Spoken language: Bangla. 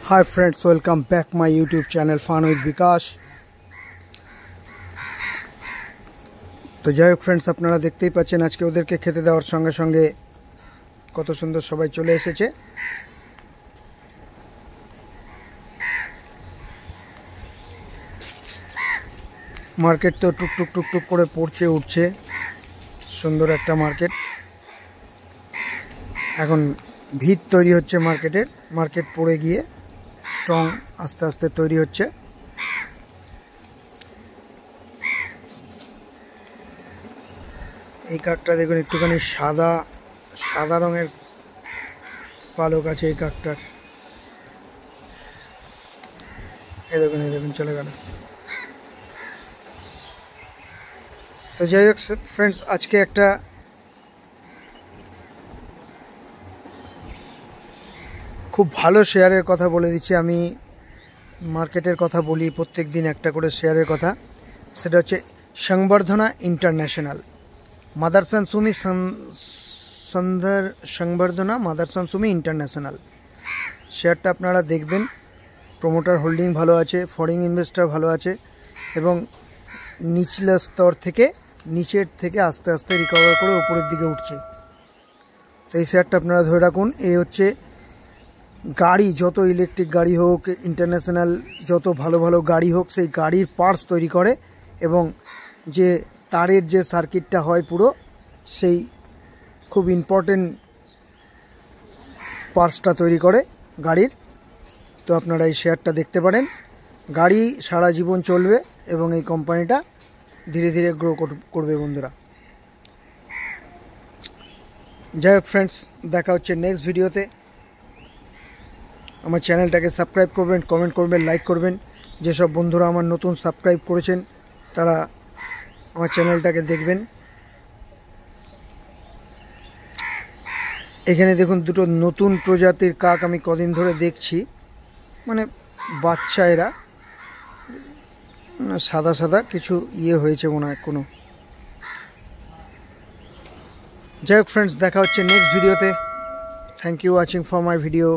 Hi friends, welcome back my YouTube channel Fun with Bikash। তো যাই হোক ফ্রেন্ডস, আপনারা দেখতেই পাচ্ছেন আজকে ওদেরকে খেতে দেওয়ার সঙ্গে সঙ্গে কত সুন্দর সবাই চলে এসেছে। মার্কেট তো টুকটুক টুকটুক করে পড়ছে উঠছে, সুন্দর একটা মার্কেট। এখন ভিত তৈরি হচ্ছে মার্কেটের, মার্কেট পড়ে গিয়ে স্ট্রং আস্তে আস্তে তৈরি হচ্ছে। এই কাকটা দেখুন, একটুখানি সাদা সাদা রঙের পালক আছে এই কাকটার। এই দেখুন চলে গেল। তো যাই হোক ফ্রেন্ডস, আজকে একটা খুব ভালো শেয়ারের কথা বলে দিচ্ছি। আমি মার্কেটের কথা বলি প্রত্যেক দিন একটা করে শেয়ারের কথা। সেটা হচ্ছে সংবর্ধনা ইন্টারন্যাশনাল মাদারসান সুমি সংবর্ধনা মাদারসান সুমি ইন্টারন্যাশনাল। শেয়ারটা আপনারা দেখবেন, প্রমোটার হোল্ডিং ভালো আছে, ফরেন ইনভেস্টর ভালো আছে এবং নিচলা স্তর থেকে নিচের থেকে আস্তে আস্তে রিকভার করে উপরের দিকে উঠছে। তো এই শেয়ারটা আপনারা ধরে রাখুন। এই হচ্ছে গাড়ি, যত ইলেকট্রিক গাড়ি হোক, ইন্টারন্যাশনাল যত ভালো ভালো গাড়ি হোক, সেই গাড়ির পার্টস তৈরি করে এবং যে তারের যে সার্কিটটা হয় পুরো, সেই খুব ইম্পর্টেন্ট পার্টসটা তৈরি করে গাড়ির। তো আপনারা এই শেয়ারটা দেখতে পারেন। গাড়ি সারা জীবন চলবে এবং এই কোম্পানিটা ধীরে ধীরে গ্রো করবে বন্ধুরা। যাই হোক ফ্রেন্ডস, দেখা হচ্ছে নেক্সট ভিডিওতে। আমার চ্যানেলটাকে সাবস্ক্রাইব করবেন, কমেন্ট করবেন, লাইক করবেন। যেসব বন্ধুরা আমার নতুন সাবস্ক্রাইব করেছেন তারা আমার চ্যানেলটাকে দেখবেন। এখানে দেখুন দুটো নতুন প্রজাতির কাক আমি কদিন ধরে দেখছি, মানে বাচ্চা এরা, সাদা সাদা কিছু হয়েছে মনে হয় কোনো। যাই হোক ফ্রেন্ডস, দেখা হচ্ছে নেক্সট ভিডিওতে। Thank you watching for my video.